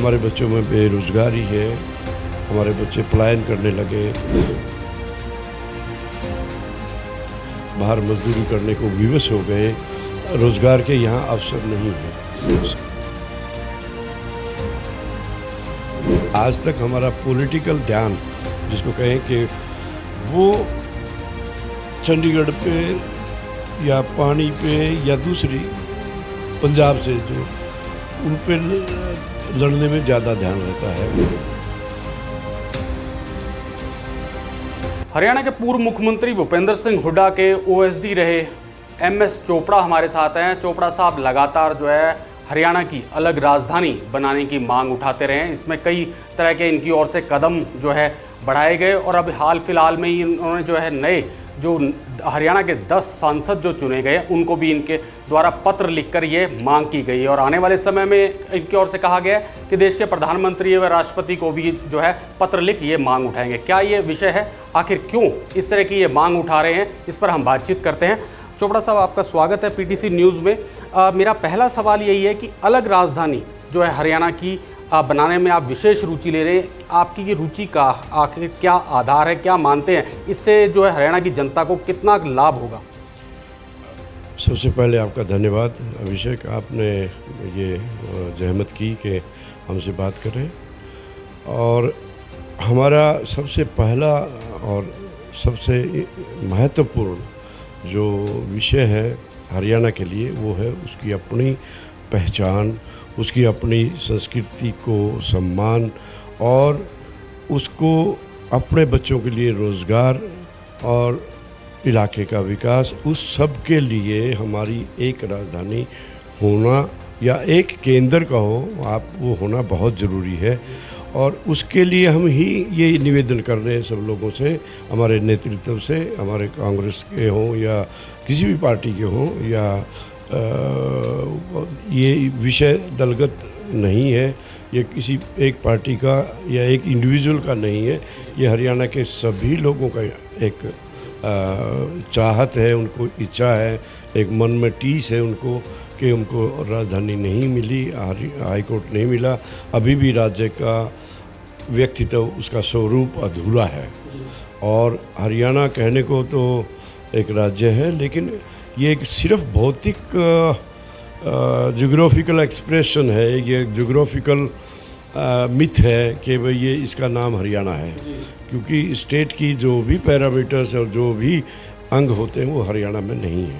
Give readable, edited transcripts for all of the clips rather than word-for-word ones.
हमारे बच्चों में बेरोज़गारी है, हमारे बच्चे पलायन करने लगे, बाहर मजदूरी करने को विवश हो गए, रोज़गार के यहाँ अवसर नहीं है। आज तक हमारा पॉलिटिकल ध्यान जिसको कहें कि वो चंडीगढ़ पे या पानी पे या दूसरी पंजाब से जो उन पे लड़ने में ज़्यादा ध्यान रहता है। हरियाणा के पूर्व मुख्यमंत्री भूपेंद्र सिंह हुड्डा के ओएसडी रहे एमएस चोपड़ा हमारे साथ हैं। चोपड़ा साहब लगातार जो है हरियाणा की अलग राजधानी बनाने की मांग उठाते रहे हैं। इसमें कई तरह के इनकी ओर से कदम जो है बढ़ाए गए और अब हाल फिलहाल में ही इन्होंने जो है नए जो हरियाणा के 10 सांसद जो चुने गए उनको भी इनके द्वारा पत्र लिखकर ये मांग की गई है और आने वाले समय में इनकी ओर से कहा गया है कि देश के प्रधानमंत्री व राष्ट्रपति को भी जो है पत्र लिख ये मांग उठाएंगे। क्या ये विषय है, आखिर क्यों इस तरह की ये मांग उठा रहे हैं, इस पर हम बातचीत करते हैं। चोपड़ा साहब, आपका स्वागत है पीटीसी न्यूज़ में। मेरा पहला सवाल यही है कि अलग राजधानी जो है हरियाणा की बनाने में आप विशेष रुचि ले रहे हैं, आपकी ये रुचि का आखिर क्या आधार है, क्या मानते हैं इससे जो है हरियाणा की जनता को कितना लाभ होगा? सबसे पहले आपका धन्यवाद अभिषेक, आपने ये जहमत की कि हमसे बात करें। और हमारा सबसे पहला और सबसे महत्वपूर्ण जो विषय है हरियाणा के लिए वो है उसकी अपनी पहचान, उसकी अपनी संस्कृति को सम्मान और उसको अपने बच्चों के लिए रोज़गार और इलाके का विकास, उस सब के लिए हमारी एक राजधानी होना या एक केंद्र का वो होना बहुत ज़रूरी है। और उसके लिए हम ही ये निवेदन कर रहे हैं सब लोगों से, हमारे नेतृत्व से, हमारे कांग्रेस के हों या किसी भी पार्टी के हों, या ये विषय दलगत नहीं है, ये किसी एक पार्टी का या एक इंडिविजुअल का नहीं है, ये हरियाणा के सभी लोगों का एक चाहत है, उनको इच्छा है, एक मन में टीस है उनको कि उनको राजधानी नहीं मिली, हाई कोर्ट नहीं मिला, अभी भी राज्य का व्यक्तित्व उसका स्वरूप अधूरा है। और हरियाणा कहने को तो एक राज्य है, लेकिन ये एक सिर्फ भौतिक ज्योग्राफिकल एक्सप्रेशन है, ये ज्योग्राफिकल मिथ है कि भाई ये इसका नाम हरियाणा है, क्योंकि स्टेट की जो भी पैरामीटर्स और जो भी अंग होते हैं वो हरियाणा में नहीं है।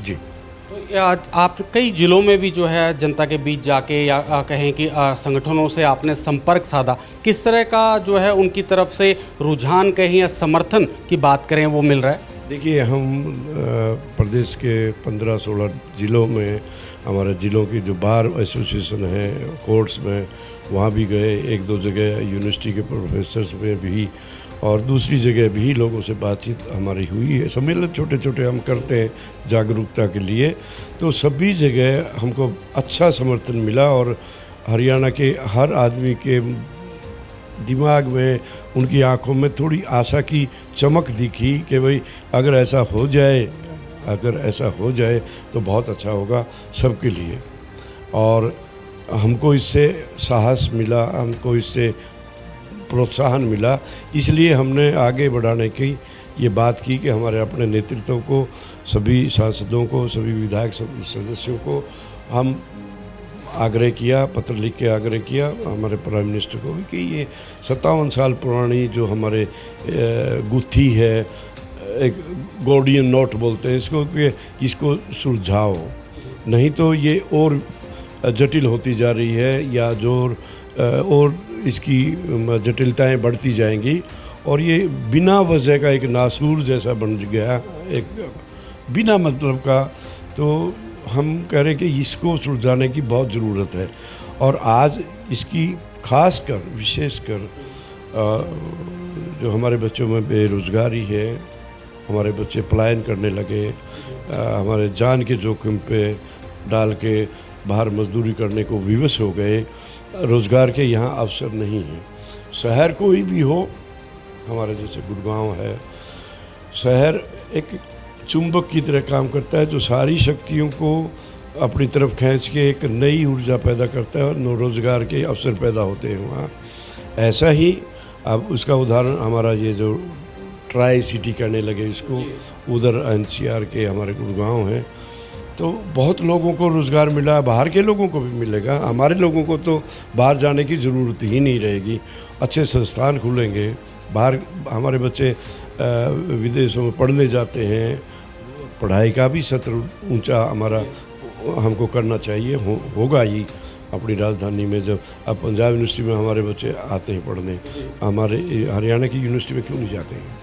जी, तो आप कई ज़िलों में भी जो है जनता के बीच जाके या कहें कि संगठनों से आपने संपर्क साधा, किस तरह का जो है उनकी तरफ से रुझान कहें या समर्थन की बात करें वो मिल रहा है? देखिए, हम प्रदेश के 15-16 ज़िलों में हमारे ज़िलों की जो बार एसोसिएशन है, कोर्ट्स में वहाँ भी गए, एक दो जगह यूनिवर्सिटी के प्रोफेसर्स में भी और दूसरी जगह भी लोगों से बातचीत हमारी हुई है। सम्मेलन छोटे छोटे हम करते हैं जागरूकता के लिए, तो सभी जगह हमको अच्छा समर्थन मिला और हरियाणा के हर आदमी के दिमाग में, उनकी आंखों में थोड़ी आशा की चमक दिखी कि भाई अगर ऐसा हो जाए तो बहुत अच्छा होगा सबके लिए। और हमको इससे साहस मिला, हमको इससे प्रोत्साहन मिला, इसलिए हमने आगे बढ़ाने की ये बात की कि हमारे अपने नेतृत्व को, सभी सांसदों को, सभी विधायक सदस्यों को हम आग्रह किया, पत्र लिख के आग्रह किया हमारे प्राइम मिनिस्टर को भी कि ये 57 साल पुरानी जो हमारे गुत्थी है, एक गोल्डियन नोट बोलते हैं इसको, कि इसको सुलझाओ, नहीं तो ये और जटिल होती जा रही है या जो और इसकी जटिलताएं बढ़ती जाएंगी और ये बिना वजह का एक नासूर जैसा बन गया, एक बिना मतलब का। तो हम कह रहे हैं कि इसको सुलझाने की बहुत ज़रूरत है और आज इसकी खासकर विशेषकर जो हमारे बच्चों में बेरोज़गारी है, हमारे बच्चे पलायन करने लगे, हमारे जान के जोखिम पे डाल के बाहर मजदूरी करने को विवश हो गए, रोज़गार के यहाँ अवसर नहीं है। शहर कोई भी हो, हमारे जैसे गुड़गांव है, शहर एक चुंबक की तरह काम करता है जो सारी शक्तियों को अपनी तरफ खींच के एक नई ऊर्जा पैदा करता है और रोज़गार के अवसर पैदा होते हैं वहाँ। ऐसा ही अब उसका उदाहरण हमारा ये जो ट्राई सिटी कहने लगे इसको, उधर एनसीआर के हमारे गुड़गांव हैं, तो बहुत लोगों को रोज़गार मिला, बाहर के लोगों को भी मिलेगा। हमारे लोगों को तो बाहर जाने की ज़रूरत ही नहीं रहेगी। अच्छे संस्थान खुलेंगे, बाहर हमारे बच्चे विदेशों में पढ़ने जाते हैं, पढ़ाई का भी सत्र ऊंचा हमारा हमको करना चाहिए, होगा ही अपनी राजधानी में। जब अब पंजाब यूनिवर्सिटी में हमारे बच्चे आते हैं पढ़ने, हमारे हरियाणा की यूनिवर्सिटी में क्यों नहीं जाते हैं?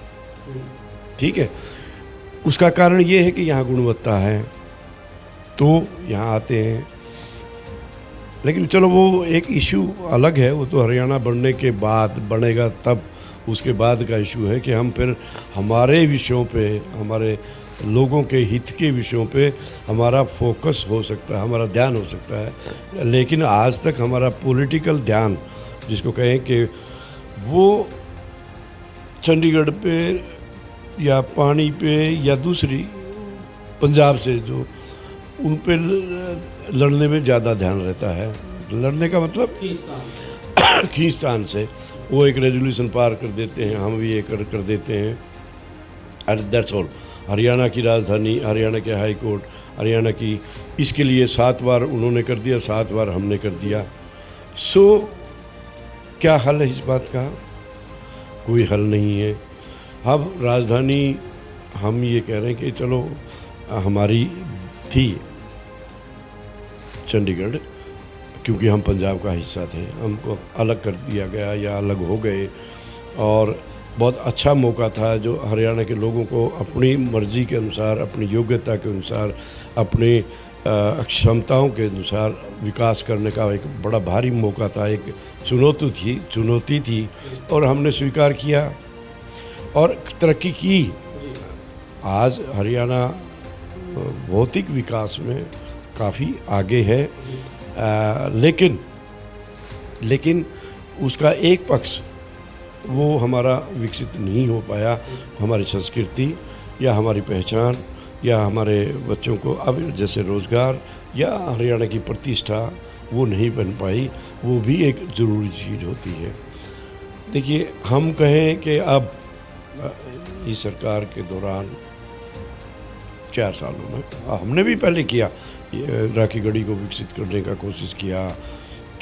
ठीक है, उसका कारण ये है कि यहाँ गुणवत्ता है तो यहाँ आते हैं। लेकिन चलो वो एक इशू अलग है, वो तो हरियाणा बनने के बाद बनेगा, तब उसके बाद का इशू है कि हम फिर हमारे विषयों पे, हमारे लोगों के हित के विषयों पे हमारा फोकस हो सकता है, हमारा ध्यान हो सकता है। लेकिन आज तक हमारा पॉलिटिकल ध्यान, जिसको कहें कि वो चंडीगढ़ पे या पानी पे या दूसरी पंजाब से जो उन पे लड़ने में ज़्यादा ध्यान रहता है। लड़ने का मतलब खींचतान से वो एक रेजोल्यूशन पार कर देते हैं, हम भी ये कर देते हैं, एंड दैट्स ऑल। हरियाणा की राजधानी, हरियाणा के हाई कोर्ट, हरियाणा की, इसके लिए 7 बार उन्होंने कर दिया, 7 बार हमने कर दिया। सो क्या हल है इस बात का? कोई हल नहीं है। अब राजधानी हम ये कह रहे हैं कि चलो हमारी थी चंडीगढ़, क्योंकि हम पंजाब का हिस्सा थे, हमको अलग कर दिया गया या अलग हो गए, और बहुत अच्छा मौका था जो हरियाणा के लोगों को अपनी मर्ज़ी के अनुसार, अपनी योग्यता के अनुसार, अपनी क्षमताओं के अनुसार विकास करने का एक बड़ा भारी मौका था, एक चुनौती थी और हमने स्वीकार किया और तरक्की की। आज हरियाणा भौतिक विकास में काफ़ी आगे है, लेकिन उसका एक पक्ष वो हमारा विकसित नहीं हो पाया। हमारी संस्कृति या हमारी पहचान या हमारे बच्चों को अब जैसे रोज़गार या हरियाणा की प्रतिष्ठा वो नहीं बन पाई, वो भी एक ज़रूरी चीज़ होती है। देखिए, हम कहें कि अब इस सरकार के दौरान 4 सालों में हमने भी पहले किया, राखी गढ़ी को विकसित करने का कोशिश किया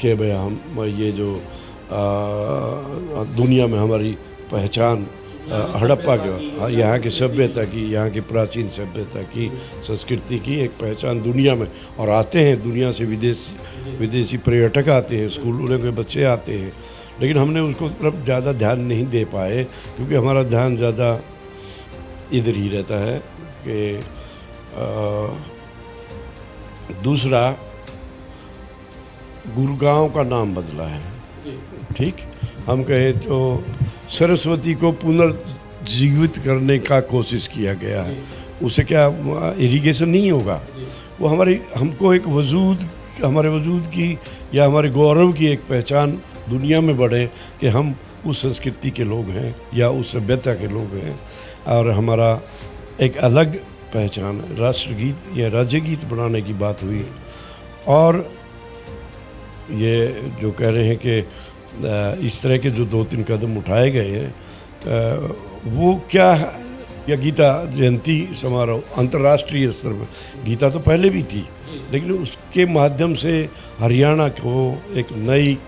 कि भाई हम ये जो दुनिया में हमारी पहचान हड़प्पा के, यहाँ की सभ्यता की, यहाँ की प्राचीन सभ्यता की, संस्कृति की एक पहचान दुनिया में, और आते हैं दुनिया से विदेशी पर्यटक आते हैं, स्कूलों के बच्चे आते हैं, लेकिन हमने उसको तरफ ज़्यादा ध्यान नहीं दे पाए, क्योंकि हमारा ध्यान ज़्यादा इधर ही रहता है कि दूसरा गुड़गांव का नाम बदला है, ठीक, हम कहें तो सरस्वती को पुनर्जीवित करने का कोशिश किया गया है। उससे क्या इरिगेशन नहीं होगा, वो हमको एक हमारे वजूद की या हमारे गौरव की एक पहचान दुनिया में बढ़े कि हम उस संस्कृति के लोग हैं या उस सभ्यता के लोग हैं, और हमारा एक अलग पहचान, राष्ट्रगीत या राज्य गीत बनाने की बात हुई। और ये जो कह रहे हैं कि इस तरह के जो 2-3 कदम उठाए गए हैं, वो क्या है, या गीता जयंती समारोह अंतर्राष्ट्रीय स्तर पर, गीता तो पहले भी थी, लेकिन उसके माध्यम से हरियाणा को एक नई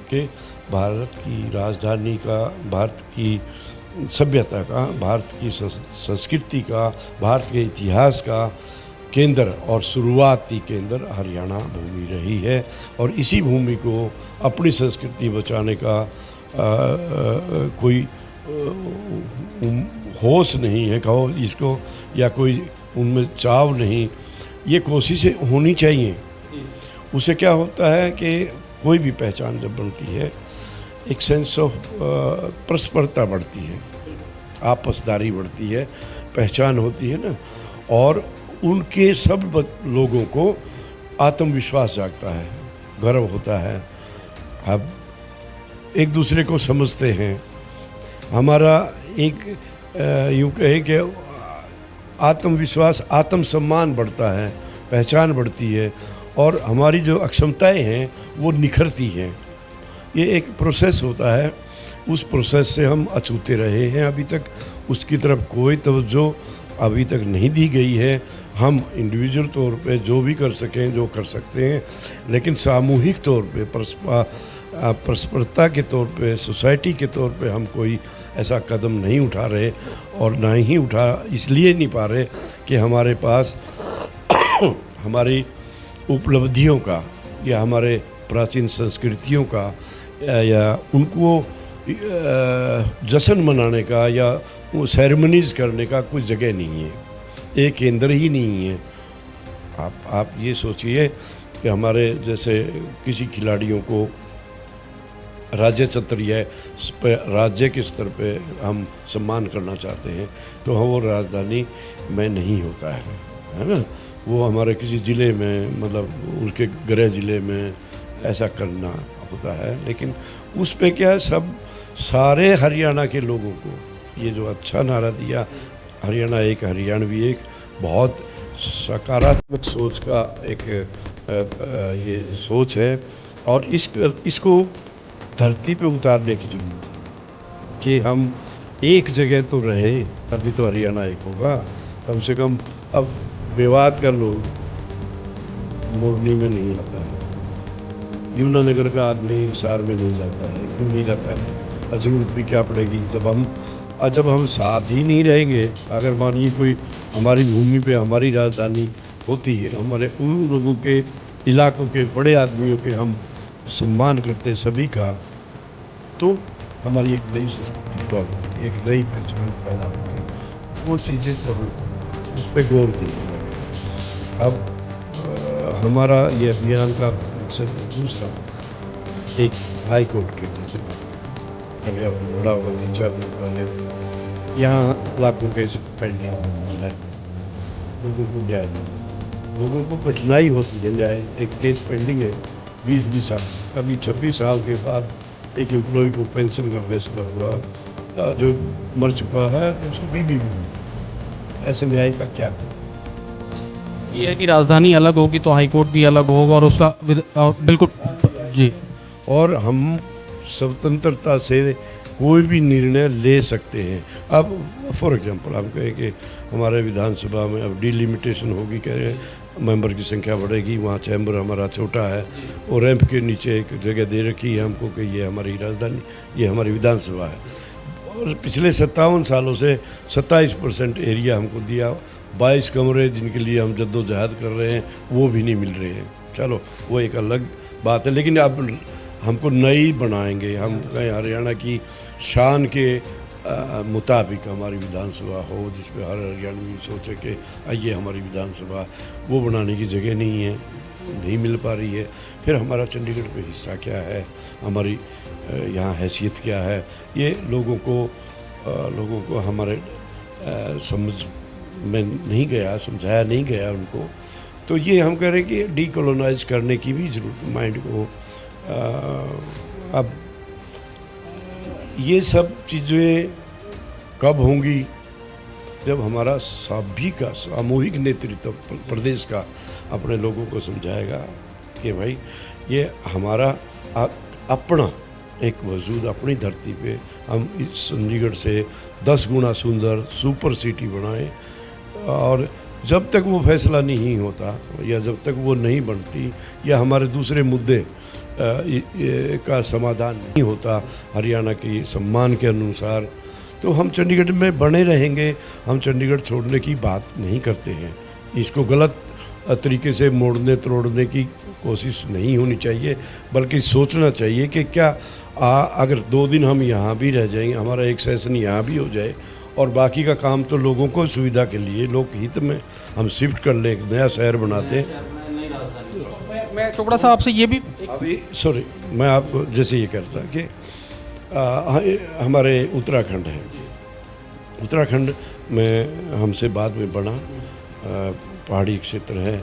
के भारत की राजधानी का, भारत की सभ्यता का, भारत की संस्कृति का, भारत के इतिहास का केंद्र और शुरुआती केंद्र हरियाणा भूमि रही है, और इसी भूमि को अपनी संस्कृति बचाने का कोई होश नहीं है, कहो इसको, या कोई उनमें चाव नहीं, ये कोशिशें होनी चाहिए। उससे क्या होता है कि कोई भी पहचान जब बनती है, एक सेंस ऑफ परस्परता बढ़ती है, आपसदारी बढ़ती है, पहचान होती है ना, और उनके सब लोगों को आत्मविश्वास जागता है, गर्व होता है, अब एक दूसरे को समझते हैं। हमारा एक यूँ कहे कि आत्मविश्वास, आत्मसम्मान बढ़ता है, पहचान बढ़ती है और हमारी जो अक्षमताएं हैं वो निखरती हैं। ये एक प्रोसेस होता है, उस प्रोसेस से हम अछूते रहे हैं अभी तक, उसकी तरफ कोई तवज्जो अभी तक नहीं दी गई है। हम इंडिविजुअल तौर पे जो भी कर सकें, जो कर सकते हैं, लेकिन सामूहिक तौर पे परस्परता के तौर पे, सोसाइटी के तौर पे हम कोई ऐसा कदम नहीं उठा रहे और ना ही उठा इसलिए नहीं पा रहे कि हमारे पास हमारी उपलब्धियों का या हमारे प्राचीन संस्कृतियों का या उनको जश्न मनाने का या वो सेरेमनीज़ करने का कोई जगह नहीं है, एक केंद्र ही नहीं है। आप ये सोचिए कि हमारे जैसे किसी खिलाड़ियों को राज्य स्तरीय राज्य के स्तर पे हम सम्मान करना चाहते हैं तो वो राजधानी में नहीं होता है ना, वो हमारे किसी ज़िले में, मतलब उसके गृह ज़िले में ऐसा करना होता है। लेकिन उस पे क्या है, सब सारे हरियाणा के लोगों को ये जो अच्छा नारा दिया, हरियाणा एक हरियाणवी एक, बहुत सकारात्मक सोच का एक ये सोच है और इसको धरती पे उतारने की जरूरत है कि हम एक जगह तो रहे, तभी तो हरियाणा एक होगा। कम से कम अब विवाद का लोग मोरनी में नहीं आता है, यमुनानगर का आदमी हिसार में नहीं जाता है, क्यों नहीं जाता है? जरूरत भी क्या पड़ेगी जब हम साथ ही नहीं रहेंगे। अगर मानिए कोई हमारी भूमि पे हमारी राजधानी होती है, हमारे उन लोगों के इलाकों के बड़े आदमियों के हम सम्मान करते सभी का, तो हमारी एक नई संस्कृति, एक नई पहचान पैदा होती है। वो चीज़ें तो उस पर गौर कीजिए। अब हमारा ये अभियान का मकसद दूसरा, एक हाई कोर्ट के जैसे अभी आपने बड़ा होगा 3-4 दिन पहले यहाँ लाखों केस पेंडिंग है, लोगों को न्याय, लोगों को कठिनाई होती है न्याय। एक केस पेंडिंग है 20 साल, अभी 26 साल के बाद एक एम्प्लॉय को पेंशन का फैसला हुआ, जो मर चुका है उसको बीवी भी, ऐसे न्याय का क्या? ये है कि राजधानी अलग होगी तो हाईकोर्ट भी अलग होगा और उसका बिल्कुल जी। और हम स्वतंत्रता से कोई भी निर्णय ले सकते हैं। अब फॉर एग्जांपल हम कहें कि हमारे विधानसभा में अब डिलिमिटेशन होगी, कह रहे हैं मेंबर की संख्या बढ़ेगी, वहाँ चैम्बर हमारा छोटा है और रैंप के नीचे एक जगह दे रखी है हमको कि ये हमारी राजधानी, ये हमारी विधानसभा है। और पिछले 57 सालों से 27% एरिया हमको दिया, 22 कमरे जिनके लिए हम जद्दोजहद कर रहे हैं वो भी नहीं मिल रहे हैं। चलो वो एक अलग बात है, लेकिन अब हमको नई बनाएंगे, हम कहें हरियाणा की शान के मुताबिक हमारी विधानसभा हो, जिसमें हर हरियाणवी सोचे कि आइए हमारी विधानसभा, वो बनाने की जगह नहीं है, नहीं मिल पा रही है। फिर हमारा चंडीगढ़ पे हिस्सा क्या है, हमारी यहाँ हैसियत क्या है, ये लोगों को हमारे समझ में नहीं गया, समझाया नहीं गया उनको। तो ये हम कह रहे हैं कि डीकोलोनाइज करने की भी ज़रूरत है माइंड को। अब ये सब चीज़ें कब होंगी, जब हमारा सभी का सामूहिक नेतृत्व प्रदेश का अपने लोगों को समझाएगा कि भाई ये हमारा अपना एक वजूद, अपनी धरती पे हम इस चंडीगढ़ से 10 गुना सुंदर सुपर सिटी बनाएं। और जब तक वो फैसला नहीं होता या जब तक वो नहीं बनती या हमारे दूसरे मुद्दे का समाधान नहीं होता हरियाणा के सम्मान के अनुसार, तो हम चंडीगढ़ में बने रहेंगे। हम चंडीगढ़ छोड़ने की बात नहीं करते हैं, इसको गलत तरीके से मोड़ने तोड़ने की कोशिश नहीं होनी चाहिए, बल्कि सोचना चाहिए कि क्या अगर 2 दिन हम यहाँ भी रह जाएंगे, हमारा एक सेशन यहाँ भी हो जाए और बाकी का काम तो लोगों को सुविधा के लिए, लोक हित में हम शिफ्ट कर ले, एक नया शहर बनाते। मैं चोपड़ा साहब आपसे ये भी अभी सॉरी, मैं आपको जैसे ये कहता कि हमारे उत्तराखंड है, उत्तराखंड में हमसे बाद में बना पहाड़ी क्षेत्र है,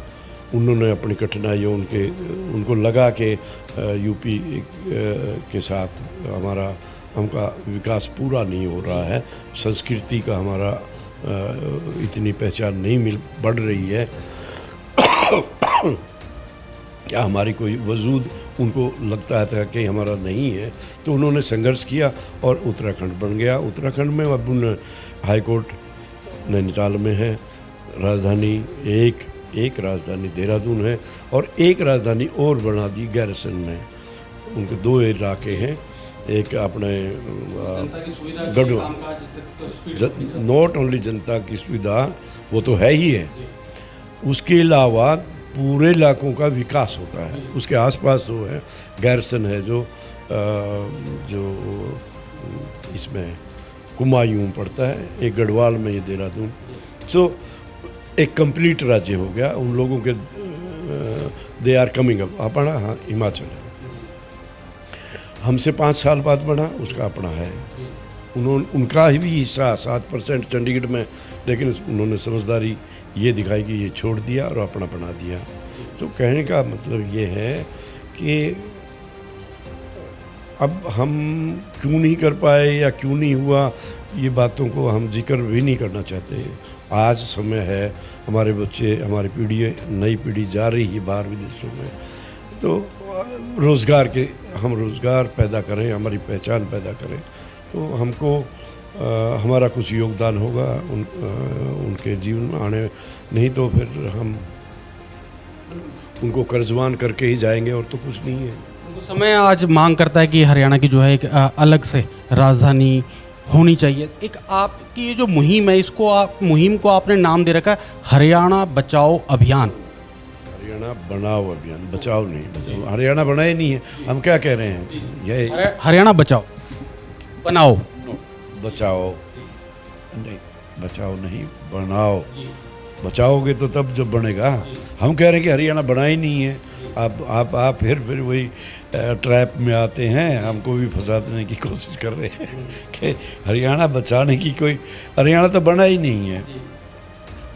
उन्होंने अपनी कठिनाइयों उनको लगा कि यूपी के साथ हमका विकास पूरा नहीं हो रहा है, संस्कृति का हमारा इतनी पहचान नहीं बढ़ रही है क्या हमारी कोई वजूद उनको लगता था कि हमारा नहीं है, तो उन्होंने संघर्ष किया और उत्तराखंड बन गया। उत्तराखंड में अब हाई कोर्ट नैनीताल में है, राजधानी एक राजधानी देहरादून है और एक राजधानी और बना दी गैरसन में। उनके 2 इलाके हैं, एक अपने गढ़वा, नॉट ओनली जनता की सुविधा वो तो है ही है, उसके अलावा पूरे इलाकों का विकास होता है। उसके आसपास जो है गैरसन है जो इसमें कुमायूं पड़ता है, एक गढ़वाल में ये देहरादून, सो एक कंप्लीट राज्य हो गया उन लोगों के। They are coming up. अपना हाँ हिमाचल है, हमसे 5 साल बाद बना, उसका अपना है। उनका ही भी हिस्सा 7% चंडीगढ़ में, लेकिन उन्होंने समझदारी ये दिखाई कि ये छोड़ दिया और अपना बना दिया। तो कहने का मतलब ये है कि अब हम क्यों नहीं कर पाए या क्यों नहीं हुआ, ये बातों को हम जिक्र भी नहीं करना चाहते। आज समय है, हमारे बच्चे, हमारी पीढ़ी, नई पीढ़ी जा रही है बाहर विदेशों में, तो हम रोज़गार पैदा करें, हमारी पहचान पैदा करें, तो हमको हमारा कुछ योगदान होगा उनके जीवन में आने, नहीं तो फिर हम उनको कर्जवान करके ही जाएंगे और तो कुछ नहीं है। तो समय आज मांग करता है कि हरियाणा की जो है एक अलग से राजधानी होनी चाहिए। एक आपकी ये जो मुहिम है, मुहिम को आपने नाम दे रखा है हरियाणा बचाओ अभियान। हरियाणा बनाओ अभियान, बचाओ नहीं, बचाओ। हरियाणा बना ही नहीं है, हम क्या कह रहे हैं, ये हरियाणा बचाओ, बनाओ, बचाओ नहीं, बचाओ नहीं, बनाओ। बचाओगे तो तब जब बनेगा। हम कह रहे हैं कि हरियाणा बना ही नहीं है। आप फिर वही ट्रैप में आते हैं, हमको भी फंसा देने की कोशिश कर रहे हैं कि हरियाणा बचाने की कोई, हरियाणा तो बना ही नहीं है।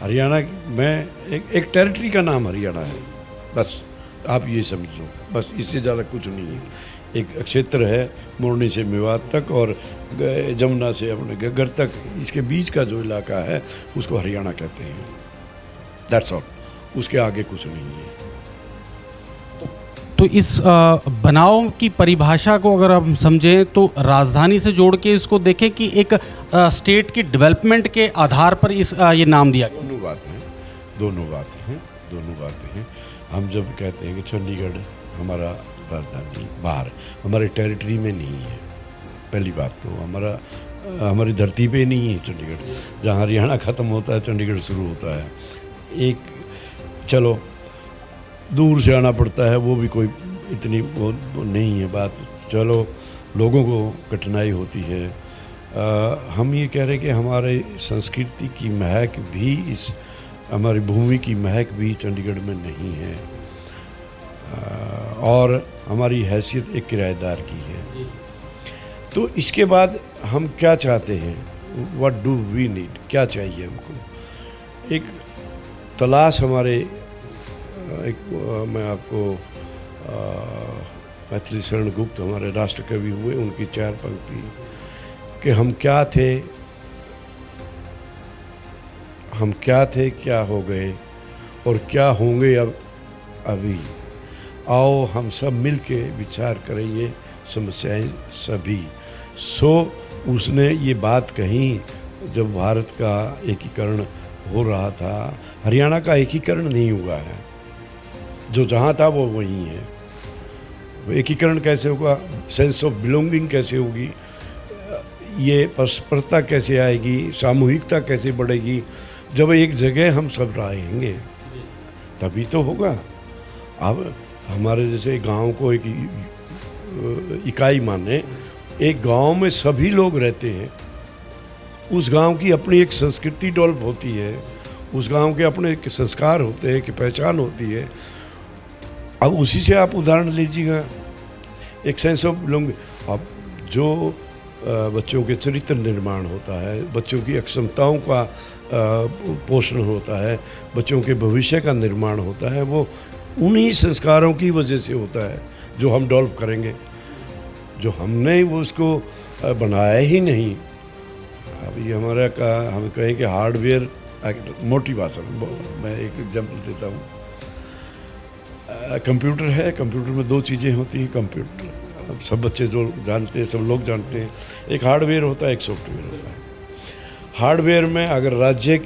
हरियाणा में एक टेरिटरी का नाम हरियाणा है, बस आप ये समझो, बस इससे ज़्यादा कुछ नहीं है। एक क्षेत्र है मोरनी से मेवात तक और जमुना से अपने गग्गर तक, इसके बीच का जो इलाका है उसको हरियाणा कहते हैं, दैट्स ऑल। उसके आगे कुछ नहीं है। तो इस बनाओ की परिभाषा को अगर हम समझें तो राजधानी से जोड़ के इसको देखें कि एक स्टेट की डेवलपमेंट के आधार पर ये नाम दिया गया। दोनों बातें हैं। हम जब कहते हैं कि चंडीगढ़ हमारा राजधानी बाहर, हमारे टेरिटरी में नहीं है, पहली बात तो हमारी धरती पे नहीं है चंडीगढ़। जहाँ हरियाणा ख़त्म होता है चंडीगढ़ शुरू होता है। एक चलो दूर से आना पड़ता है, वो भी कोई इतनी वो नहीं है बात, चलो लोगों को कठिनाई होती है। हम ये कह रहे हैं कि हमारे संस्कृति की महक भी, इस हमारी भूमि की महक भी चंडीगढ़ में नहीं है, और हमारी हैसियत एक किराएदार की है। तो इसके बाद हम क्या चाहते हैं, व्हाट डू वी नीड, क्या चाहिए हमको? एक तलाश हमारे, मैं आपको मैथिली शरण गुप्त हमारे राष्ट्र कवि हुए, उनकी 4 पंक्ति कि हम क्या थे क्या हो गए और क्या होंगे अब अभी, आओ हम सब मिल के विचार करें ये समस्याएं सभी। सो उसने ये बात कही जब भारत का एकीकरण हो रहा था। हरियाणा का एकीकरण नहीं हुआ है, जो जहाँ था वो वहीं है। वो एकीकरण कैसे होगा, सेंस ऑफ बिलोंगिंग कैसे होगी, ये परस्परता कैसे आएगी, सामूहिकता कैसे बढ़ेगी, जब एक जगह हम सब रहेंगे तभी तो होगा। अब हमारे जैसे गांव को एक इकाई माने, एक गांव में सभी लोग रहते हैं, उस गांव की अपनी एक संस्कृति डेवलप होती है, उस गांव के अपने एक संस्कार होते हैं, कि पहचान होती है। अब उसी से आप उदाहरण लीजिएगा, एक सेंस ऑफ बिलोंगिंग। अब जो बच्चों के चरित्र निर्माण होता है, बच्चों की अक्षमताओं का पोषण होता है, बच्चों के भविष्य का निर्माण होता है, वो उन्हीं संस्कारों की वजह से होता है जो हम डेवलप करेंगे। जो हमने वो उसको बनाया ही नहीं, अभी हमारा का हम कहें कि हार्डवेयर, मोटी भाषा में मैं एक एग्जांपल देता हूँ। कंप्यूटर है, कंप्यूटर में दो चीज़ें होती हैं। कंप्यूटर अब सब बच्चे जो जानते हैं, सब लोग जानते हैं, एक हार्डवेयर होता है, एक सॉफ्टवेयर होता है। हार्डवेयर में अगर राज्य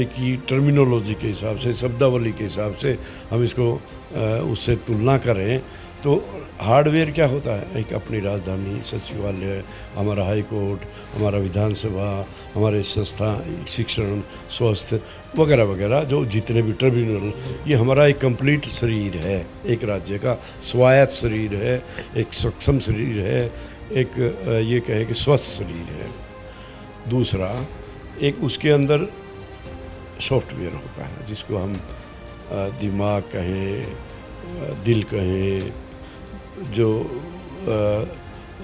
की टर्मिनोलॉजी के हिसाब से, शब्दावली के हिसाब से हम इसको उससे तुलना करें तो हार्डवेयर क्या होता है? एक अपनी राजधानी, सचिवालय, हमारा हाई कोर्ट, हमारा विधानसभा, हमारे संस्था, शिक्षण, स्वास्थ्य वगैरह वगैरह, जो जितने भी टर्मिनल, ये हमारा एक कंप्लीट शरीर है, एक राज्य का स्वायत्त शरीर है, एक सक्षम शरीर है, एक ये कहें कि स्वस्थ शरीर है। दूसरा, एक उसके अंदर सॉफ्टवेयर होता है जिसको हम दिमाग कहें, दिल कहें, जो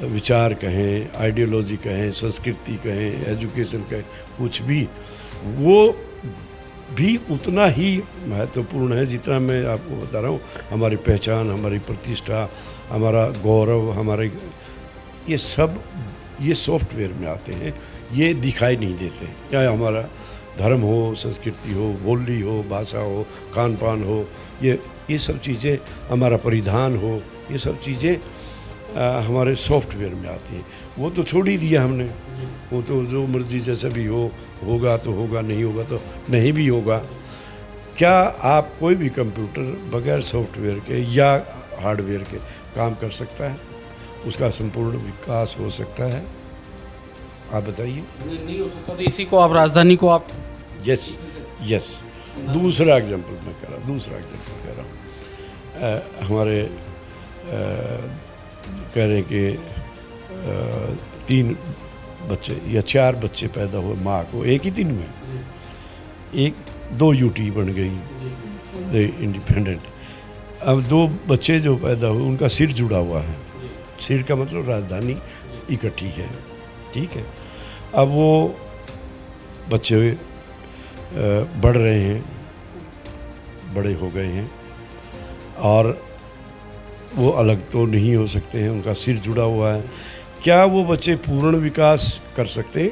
विचार कहें, आइडियोलॉजी कहें, संस्कृति कहें, एजुकेशन कहें, कुछ भी, वो भी उतना ही महत्वपूर्ण है जितना मैं आपको बता रहा हूँ। हमारी पहचान, हमारी प्रतिष्ठा, हमारा गौरव, हमारे ये सब ये सॉफ्टवेयर में आते हैं, ये दिखाई नहीं देते। या हमारा धर्म हो, संस्कृति हो, बोली हो, भाषा हो, खान पान हो, ये सब चीज़ें, हमारा परिधान हो, ये सब चीज़ें हमारे सॉफ्टवेयर में आती हैं। वो तो छोड़ ही दिया हमने, वो तो जो मर्जी जैसा भी हो, होगा तो होगा, नहीं होगा तो नहीं भी होगा। क्या आप कोई भी कंप्यूटर बगैर सॉफ्टवेयर के या हार्डवेयर के काम कर सकता है? उसका संपूर्ण विकास हो सकता है? आप बताइए। नहीं हो सकता, तो इसी को आप राजधानी को आप यस दूसरा एग्जांपल मैं कह रहा हूँ। हमारे कह रहे हैं कि 3 बच्चे या 4 बच्चे पैदा हुए माँ को एक ही दिन में, 2 यूटी बन गई इंडिपेंडेंट। अब 2 बच्चे जो पैदा हुए उनका सिर जुड़ा हुआ है, सिर का मतलब राजधानी इकट्ठी है, ठीक है। अब वो बच्चे बढ़ रहे हैं, बड़े हो गए हैं और वो अलग तो नहीं हो सकते हैं, उनका सिर जुड़ा हुआ है। क्या वो बच्चे पूर्ण विकास कर सकते हैं?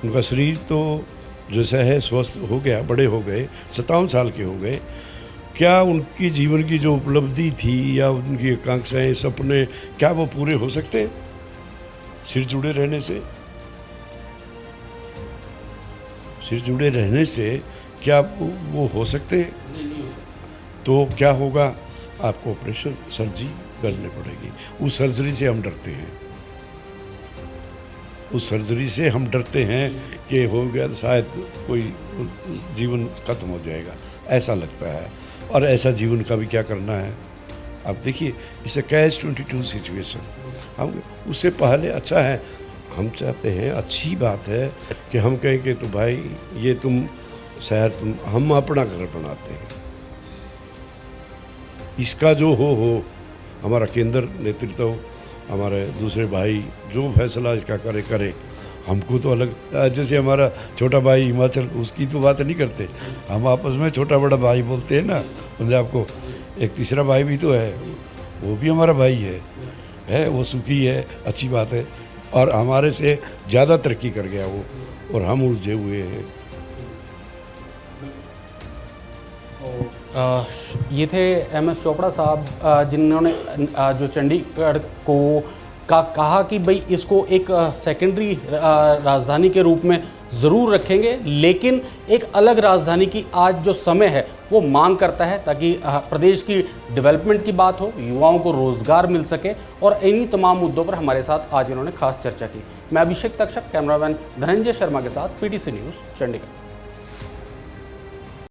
उनका शरीर तो जैसा है स्वस्थ हो गया, बड़े हो गए, 57 साल के हो गए। क्या उनकी जीवन की जो उपलब्धि थी या उनकी आकांक्षाएं, सपने, क्या वो पूरे हो सकते हैं सिर जुड़े रहने से? सिर जुड़े रहने से क्या वो हो सकते हैं? तो क्या होगा? आपको ऑपरेशन, सर्जरी करनी पड़ेगी। उस सर्जरी से हम डरते हैं, उस सर्जरी से हम डरते हैं कि हो गया तो शायद कोई जीवन खत्म हो जाएगा, ऐसा लगता है। और ऐसा जीवन का भी क्या करना है? आप देखिए, इसे कैच-22 सिचुएशन। हम उससे पहले अच्छा है, हम चाहते हैं, अच्छी बात है कि हम कहें कि तो भाई ये तुम शहर, हम अपना घर बनाते हैं, इसका जो हो हमारा केंद्र नेतृत्व, हमारे दूसरे भाई जो फैसला इसका करे। हमको तो अलग, जैसे हमारा छोटा भाई हिमाचल, उसकी तो बात नहीं करते, हम आपस में छोटा बड़ा भाई बोलते हैं ना। पंजाब को एक तीसरा भाई भी तो है, वो भी हमारा भाई है, वो सुखी है, अच्छी बात है। और हमारे से ज़्यादा तरक्की कर गया वो, और हम उलझे हुए हैं। ये थे MS चोपड़ा साहब, जिन्होंने जो चंडीगढ़ को कहा कि भाई इसको एक सेकेंडरी राजधानी के रूप में ज़रूर रखेंगे, लेकिन एक अलग राजधानी की आज जो समय है वो मांग करता है, ताकि प्रदेश की डेवलपमेंट की बात हो, युवाओं को रोज़गार मिल सके। और इन्हीं तमाम मुद्दों पर हमारे साथ आज इन्होंने खास चर्चा की। मैं अभिषेक तक्षक, कैमरामैन धनंजय शर्मा के साथ, PTC न्यूज़, चंडीगढ़।